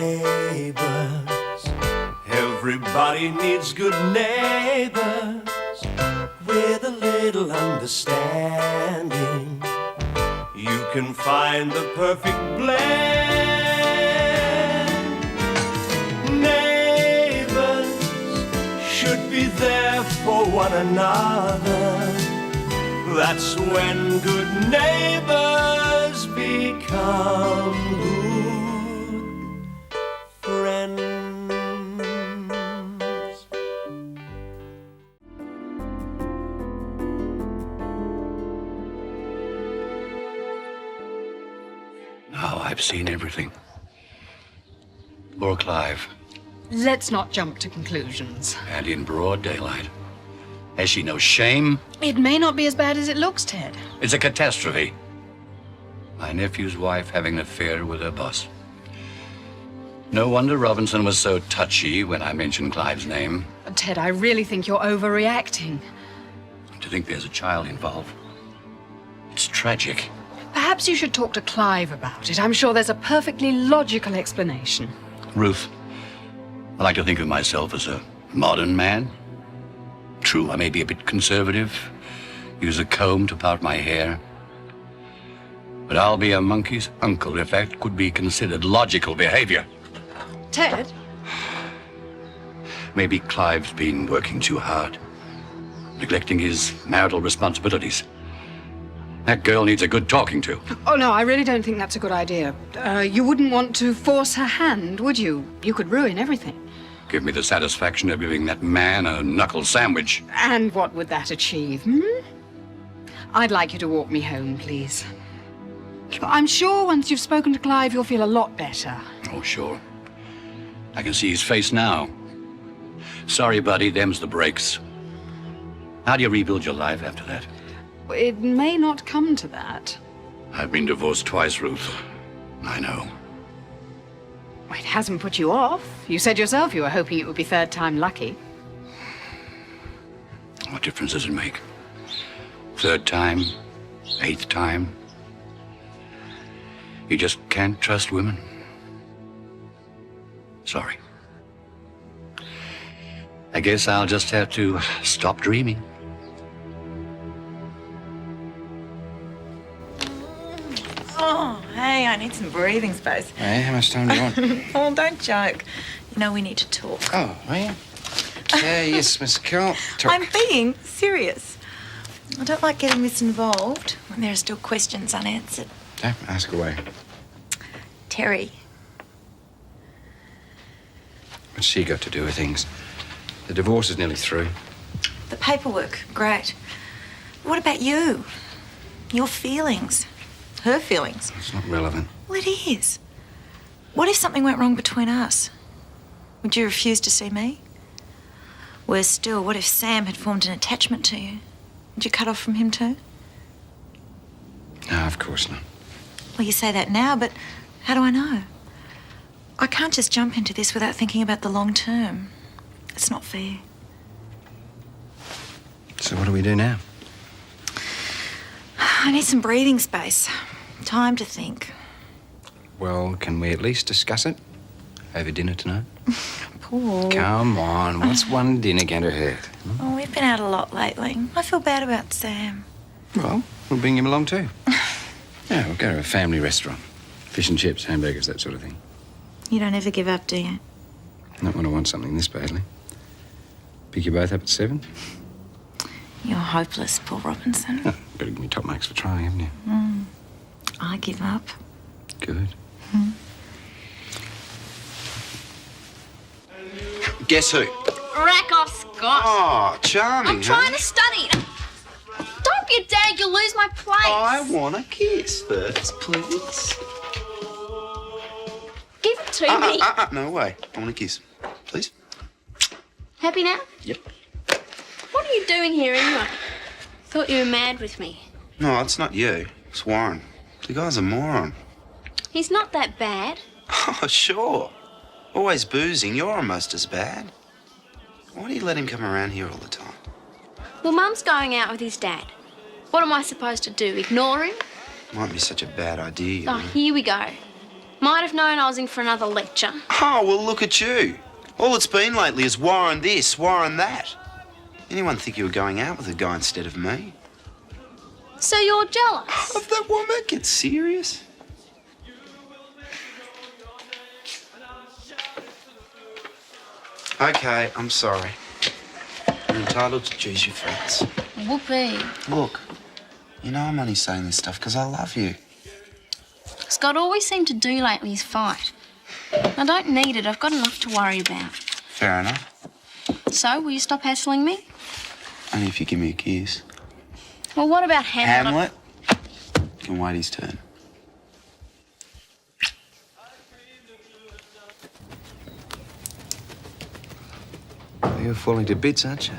neighbors. Everybody needs good neighbors with a little understanding. You can find the perfect blend. Neighbors should be there for one another. That's when good neighbors become good friends. Now I've seen everything. Poor Clive. Let's not jump to conclusions. And in broad daylight. Has she no shame? It may not be as bad as it looks, Ted. It's a catastrophe. My nephew's wife having an affair with her boss. No wonder Robinson was so touchy when I mentioned Clive's name. Ted, I really think you're overreacting. To think there's a child involved. It's tragic. Perhaps you should talk to Clive about it. I'm sure there's a perfectly logical explanation. Ruth, I like to think of myself as a modern man. True, I may be a bit conservative, use a comb to part my hair. But I'll be a monkey's uncle if that could be considered logical behavior. Ted? Maybe Clive's been working too hard, neglecting his marital responsibilities. That girl needs a good talking to. Oh, no, I really don't think that's a good idea. You wouldn't want to force her hand, would you? You could ruin everything. Give me the satisfaction of giving that man a knuckle sandwich. And what would that achieve, I'd like you to walk me home, please. I'm sure once you've spoken to Clive, you'll feel a lot better. Oh, sure. I can see his face now. Sorry, buddy, them's the breaks. How do you rebuild your life after that? It may not come to that. I've been divorced twice, Ruth. I know. Well, it hasn't put you off. You said yourself you were hoping it would be third time lucky. What difference does it make? Third time? Eighth time? You just can't trust women? Sorry. I guess I'll just have to stop dreaming. Oh, hey, I need some breathing space. Hey, how much time do you want? Oh, don't joke. You know, we need to talk. Oh, are you? Yes, Miss Carroll. Talk. I'm being serious. I don't like getting this involved when there are still questions unanswered. Don't ask away. Terry. What's she got to do with things? The divorce is nearly through. The paperwork, great. What about you? Your feelings? Her feelings? It's not relevant. Well, it is. What if something went wrong between us? Would you refuse to see me? Worse still, what if Sam had formed an attachment to you? Would you cut off from him too? No, of course not. Well, you say that now, but how do I know? I can't just jump into this without thinking about the long term. It's not fair. So what do we do now? I need some breathing space. Time to think. Well, can we at least discuss it? Over dinner tonight? Paul. Come on, what's one dinner going to hurt? Oh, we've been out a lot lately. I feel bad about Sam. Well, we'll bring him along too. Yeah, we'll go to a family restaurant. Fish and chips, hamburgers, that sort of thing. You don't ever give up, do you? Not when I want something this badly. Pick you both up at 7? You're hopeless, Paul Robinson. Oh, better give me top marks for trying, haven't you? I give up. Good. Guess who? Rack off, Scott. Oh, charming, I'm trying to study. Don't be a dag, you'll lose my place. I want a kiss first, please. Give it to me. No way. I want a kiss. Please. Happy now? Yep. What are you doing here anyway? Thought you were mad with me. No, it's not you. It's Warren. The guy's a moron. He's not that bad. Oh, sure. Always boozing. You're almost as bad. Why do you let him come around here all the time? Well, Mum's going out with his dad. What am I supposed to do, ignore him? Might be such a bad idea. Oh, here we go. Might have known I was in for another lecture. Oh, well, look at you. All it's been lately is Warren this, Warren that. Anyone think you were going out with a guy instead of me? So you're jealous? Of that woman? Get serious. Okay, I'm sorry. You're entitled to choose your friends. Whoopee. Look, you know I'm only saying this stuff because I love you. Scott, all we seem to do lately is fight. I don't need it. I've got enough to worry about. Fair enough. So, will you stop hassling me? Only if you give me a kiss. Well, what about Hamlet? Hamlet can wait his turn. You're falling to bits, aren't you?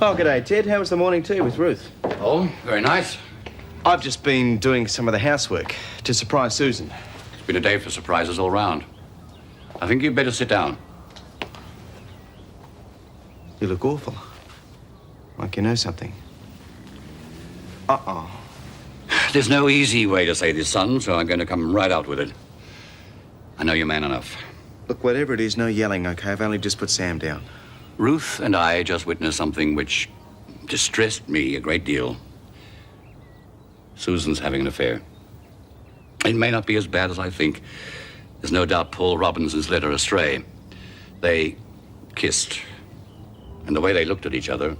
Oh, g'day, Ted. How was the morning tea with Ruth? Oh, very nice. I've just been doing some of the housework to surprise Susan. It's been a day for surprises all round. I think you'd better sit down. You look awful. Like you know something. Uh-oh. There's no easy way to say this, son, so I'm going to come right out with it. I know you're man enough. Look, whatever it is, no yelling, okay? I've only just put Sam down. Ruth and I just witnessed something which distressed me a great deal. Susan's having an affair. It may not be as bad as I think. There's no doubt Paul Robinson's led her astray. They kissed. And the way they looked at each other...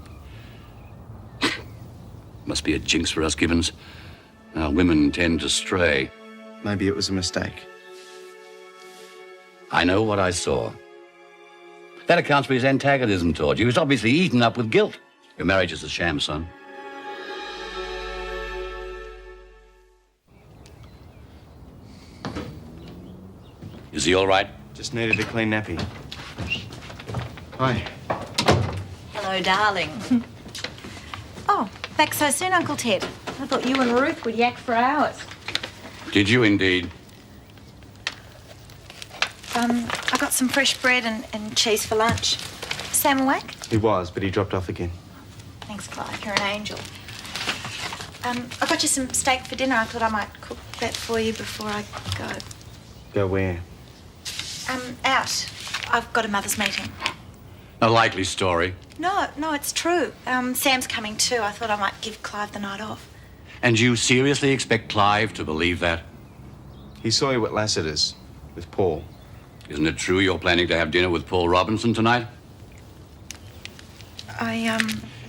must be a jinx for us Gibbons. Now, women tend to stray. Maybe it was a mistake. I know what I saw. That accounts for his antagonism toward you. He was obviously eaten up with guilt. Your marriage is a sham, son. Is he all right? Just needed a clean nappy. Hi. Hello, darling. Oh, back so soon, Uncle Ted. I thought you and Ruth would yak for hours. Did you indeed? I got some fresh bread and cheese for lunch. Sam awake? He was, but he dropped off again. Thanks, Clive. You're an angel. I got you some steak for dinner. I thought I might cook that for you before I go. Go where? Out. I've got a mother's meeting. A likely story. No, it's true. Sam's coming too. I thought I might give Clive the night off. And you seriously expect Clive to believe that? He saw you at Lassiter's with Paul. Isn't it true you're planning to have dinner with Paul Robinson tonight? You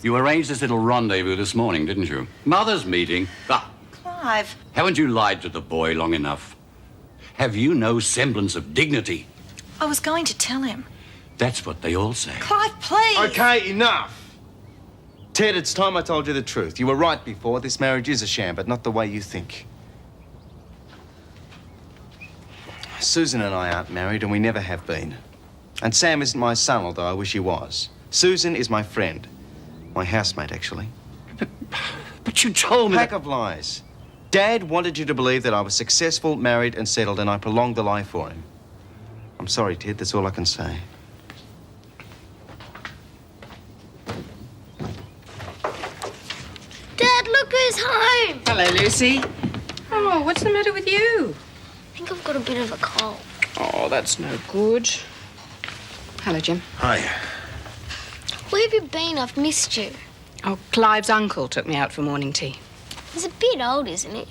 You arranged this little rendezvous this morning, didn't you? Mother's meeting. Ah, Clive. haven't you lied to the boy long enough? Have you no semblance of dignity? I was going to tell him. That's what they all say. Clive, please. Okay, enough. Ted, it's time I told you the truth. You were right before. This marriage is a sham, but not the way you think. Susan and I aren't married, and we never have been. And Sam isn't my son, although I wish he was. Susan is my friend. My housemate, actually. But you told me Pack that... of lies. Dad wanted you to believe that I was successful, married, and settled, and I prolonged the lie for him. I'm sorry, Ted. That's all I can say. Dad, look who's home. Hello, Lucy. Oh, what's the matter with you? I think I've got a bit of a cold. Oh, that's no good. Hello, Jim. Hi. Where have you been? I've missed you. Oh, Clive's uncle took me out for morning tea. He's a bit old, isn't he?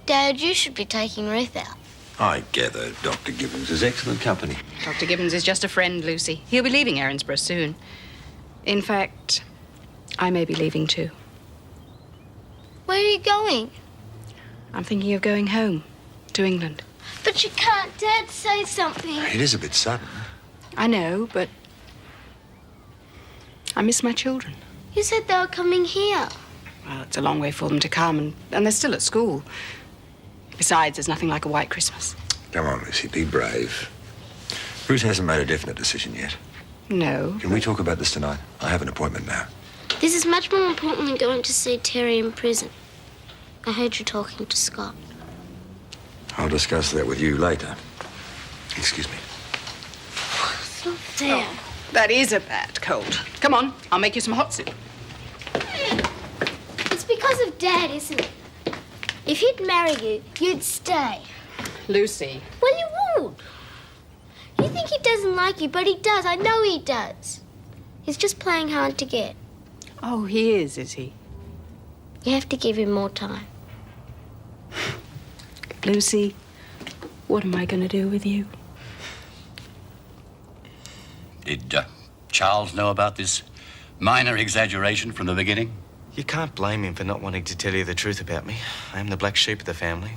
Dad, you should be taking Ruth out. I gather Dr. Gibbons is excellent company. Dr. Gibbons is just a friend, Lucy. He'll be leaving Erinsborough soon. In fact, I may be leaving too. Where are you going? I'm thinking of going home to England. But you can't. Dad, say something. It is a bit sudden. I know, but I miss my children. You said they were coming here. Well, it's a long way for them to come, and they're still at school. Besides, there's nothing like a white Christmas. Come on, Lucy, be brave. Bruce hasn't made a definite decision yet. No. Can we talk about this tonight? I have an appointment now. This is much more important than going to see Terry in prison. I heard you talking to Scott. I'll discuss that with you later. Excuse me. It's not fair. That is a bad cold. Come on, I'll make you some hot soup. It's because of Dad, isn't it? If he'd marry you, you'd stay. Lucy. Well, you won't. You think he doesn't like you, but he does. I know he does. He's just playing hard to get. Oh, he is he? You have to give him more time. Lucy, what am I going to do with you? Did Charles know about this minor exaggeration from the beginning? You can't blame him for not wanting to tell you the truth about me. I am the black sheep of the family.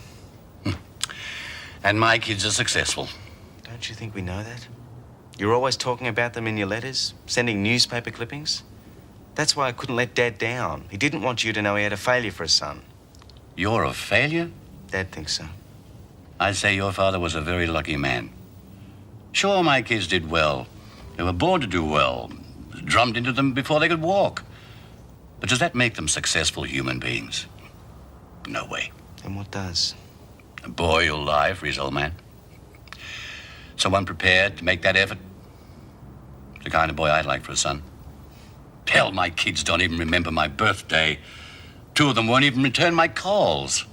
And my kids are successful. Don't you think we know that? You're always talking about them in your letters, sending newspaper clippings. That's why I couldn't let Dad down. He didn't want you to know he had a failure for a son. You're a failure? Dad thinks so. I'd say your father was a very lucky man. Sure, my kids did well. They were born to do well, drummed into them before they could walk. But does that make them successful human beings? No way. And what does? A boy who'll lie for his old man. Someone prepared to make that effort. The kind of boy I'd like for a son. Hell, my kids don't even remember my birthday. 2 of them won't even return my calls.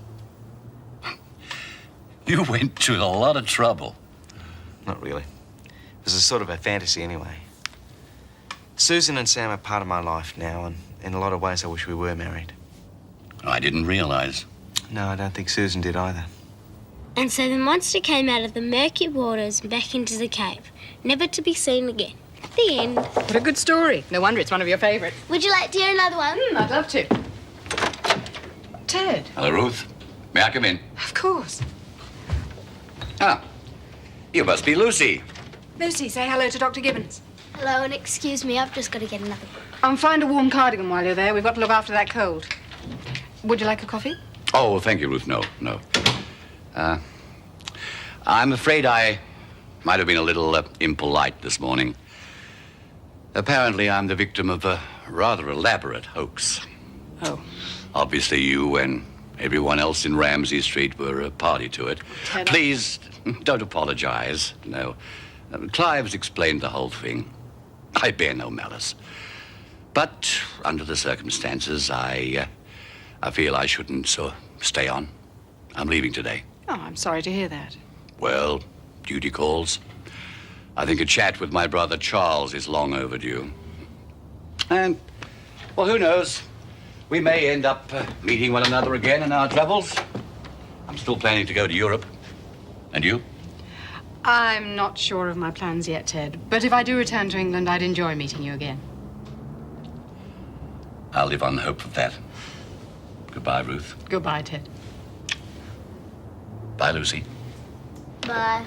You went to a lot of trouble. Not really. It was a sort of a fantasy anyway. Susan and Sam are part of my life now, and in a lot of ways I wish we were married. I didn't realize. No, I don't think Susan did either. And so the monster came out of the murky waters and back into the cave, never to be seen again. The end. What a good story. No wonder it's one of your favourites. Would you like to hear another one? I'd love to. Ted. Hello, Ruth. May I come in? Of course. Ah, you must be Lucy. Lucy, say hello to Dr. Gibbons. Hello, and excuse me, I've just got to get another book. And find a warm cardigan while you're there. We've got to look after that cold. Would you like a coffee? Oh, thank you, Ruth. No. I'm afraid I might have been a little impolite this morning. Apparently, I'm the victim of a rather elaborate hoax. Oh. Obviously, you and everyone else in Ramsey Street were a party to it. Ted, Please, don't apologize. No. Clive's explained the whole thing. I bear no malice. But under the circumstances, I feel I shouldn't stay on. I'm leaving today. Oh, I'm sorry to hear that. Well, duty calls. I think a chat with my brother Charles is long overdue. And, well, who knows? We may end up meeting one another again in our travels. I'm still planning to go to Europe. And you? I'm not sure of my plans yet, Ted. But if I do return to England, I'd enjoy meeting you again. I'll live on the hope of that. Goodbye, Ruth. Goodbye, Ted. Bye, Lucy. Bye.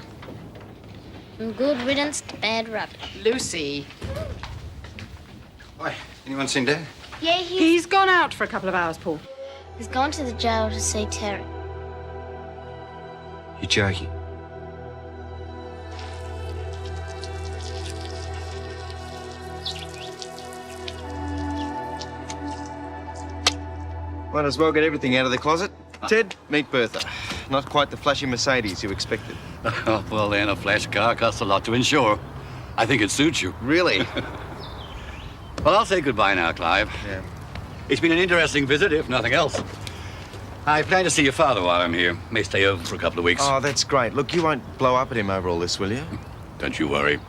And good riddance to bad rubbish. Lucy. Why, anyone seen Dad? Yeah, He's gone out for a couple of hours, Paul. he's gone to the jail to see Terry. You're joking. Might as well get everything out of the closet. Ted, meet Bertha. Not quite the flashy Mercedes you expected. Oh, well, then, a flash car costs a lot to insure. I think it suits you. Really? Well, I'll say goodbye now, Clive. Yeah. It's been an interesting visit, if nothing else. I plan to see your father while I'm here. May stay over for a couple of weeks. Oh, that's great. Look, you won't blow up at him over all this, will you? Don't you worry.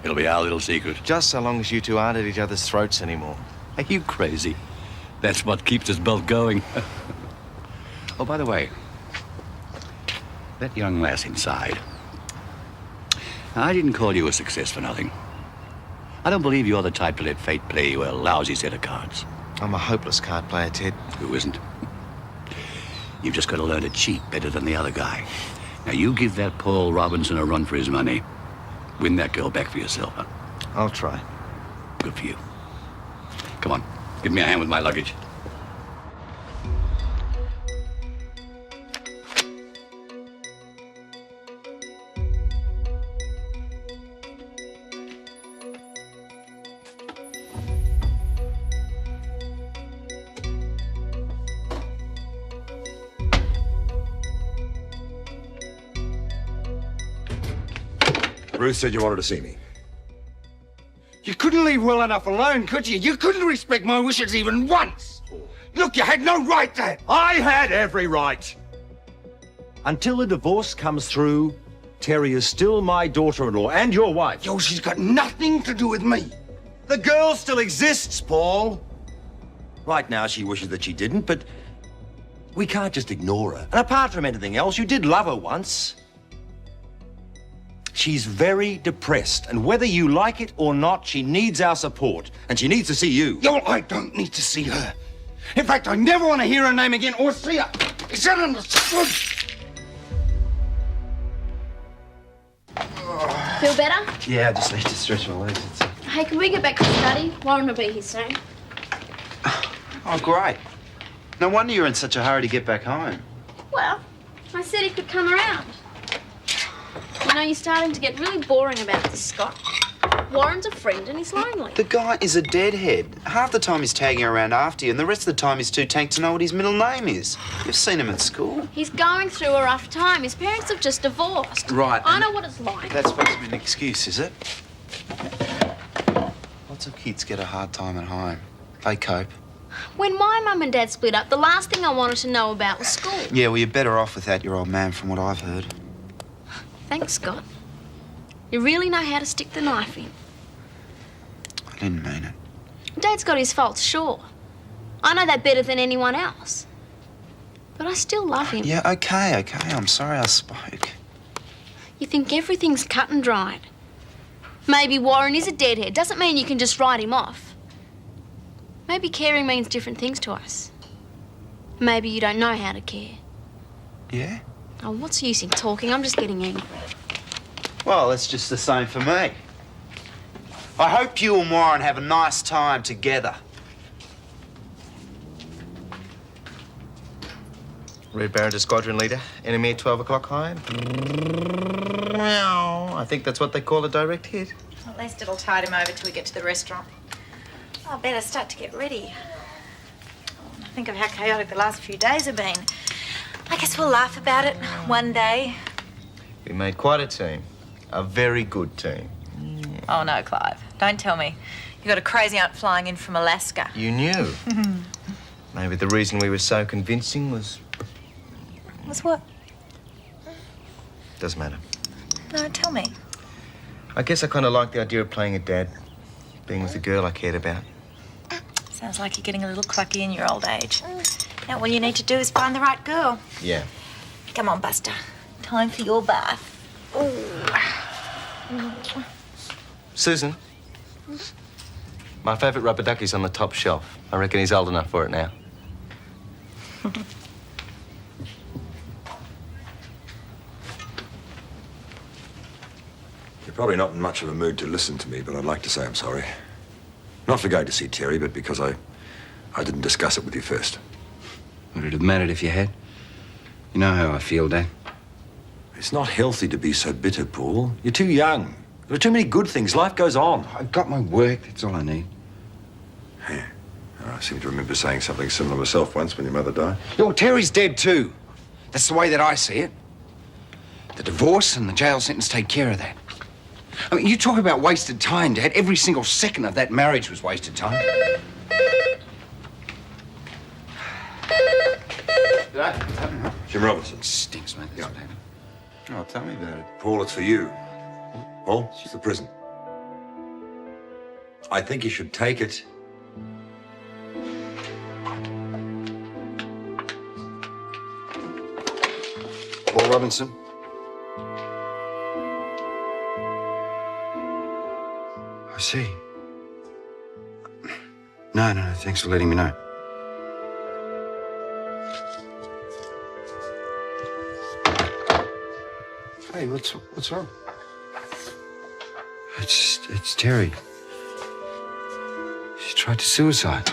It'll be our little secret. Just so long as you two aren't at each other's throats anymore. Are you crazy? That's what keeps us both going. Oh, by the way, that young lass inside. I didn't call you a success for nothing. I don't believe you're the type to let fate play you a lousy set of cards. I'm a hopeless card player, Ted. Who isn't? You've just got to learn to cheat better than the other guy. Now, you give that Paul Robinson a run for his money. Win that girl back for yourself, huh? I'll try. Good for you. Come on, give me a hand with my luggage. Ruth said you wanted to see me. You couldn't leave well enough alone, could you? You couldn't respect my wishes even once. Look, you had no right to. I had every right. Until the divorce comes through, Terry is still my daughter-in-law and your wife. Yo, she's got nothing to do with me. The girl still exists, Paul. Right now, she wishes that she didn't, but we can't just ignore her. And apart from anything else, you did love her once. She's very depressed, and whether you like it or not, she needs our support, and she needs to see you. Yo, I don't need to see her. In fact, I never want to hear her name again or see her. Is that understood? Feel better? Yeah, I just need to stretch my legs. Hey, can we get back to the study? Warren will be here soon. Oh, great. No wonder you're in such a hurry to get back home. Well, I said he could come around. You know, you're starting to get really boring about this, Scott. Warren's a friend and he's lonely. The guy is a deadhead. Half the time he's tagging around after you, and the rest of the time he's too tanked to know what his middle name is. You've seen him at school. He's going through a rough time. His parents have just divorced. Right. I know what it's like. That's supposed to be an excuse, is it? Lots of kids get a hard time at home. They cope. When my mum and dad split up, the last thing I wanted to know about was school. Yeah, well, you're better off without your old man, from what I've heard. Thanks, Scott. You really know how to stick the knife in. I didn't mean it. Dad's got his faults, sure. I know that better than anyone else. But I still love him. Yeah, okay. I'm sorry I spoke. You think everything's cut and dried. Maybe Warren is a deadhead. Doesn't mean you can just write him off. Maybe caring means different things to us. Maybe you don't know how to care. Yeah? Oh, what's the use in talking? I'm just getting angry. Well, it's just the same for me. I hope you and Warren have a nice time together. Red Baron to Squadron Leader. Enemy at 12 o'clock high. I think that's what they call a direct hit. At least it'll tide him over till we get to the restaurant. I better start to get ready. Think of how chaotic the last few days have been. I guess we'll laugh about it one day. We made quite a team. A very good team. Oh, no, Clive. Don't tell me. You got a crazy aunt flying in from Alaska. You knew. Maybe the reason we were so convincing was... Was what? Doesn't matter. No, tell me. I guess I kind of like the idea of playing a dad. Being with a girl I cared about. Sounds like you're getting a little clucky in your old age. Now, all you need to do is find the right girl. Yeah. Come on, Buster. Time for your bath. Susan? My favourite rubber ducky's on the top shelf. I reckon he's old enough for it now. You're probably not in much of a mood to listen to me, but I'd like to say I'm sorry. Not for going to see Terry, but because I didn't discuss it with you first. Would it have mattered if you had? You know how I feel, Dad. It's not healthy to be so bitter, Paul. You're too young. There are too many good things. Life goes on. I've got my work. That's all I need. Yeah. I seem to remember saying something similar myself once when your mother died. Yo, Terry's dead too. That's the way that I see it. The divorce and the jail sentence take care of that. I mean, you talk about wasted time, Dad. Every single second of that marriage was wasted time. Jim Robinson. Stinks, mate. That's what happened. Oh, tell me about it. Paul, it's for you. Paul, it's the prison. I think you should take it. Paul Robinson. I see. No, thanks for letting me know. Hey, what's wrong? It's Terry. She tried to suicide.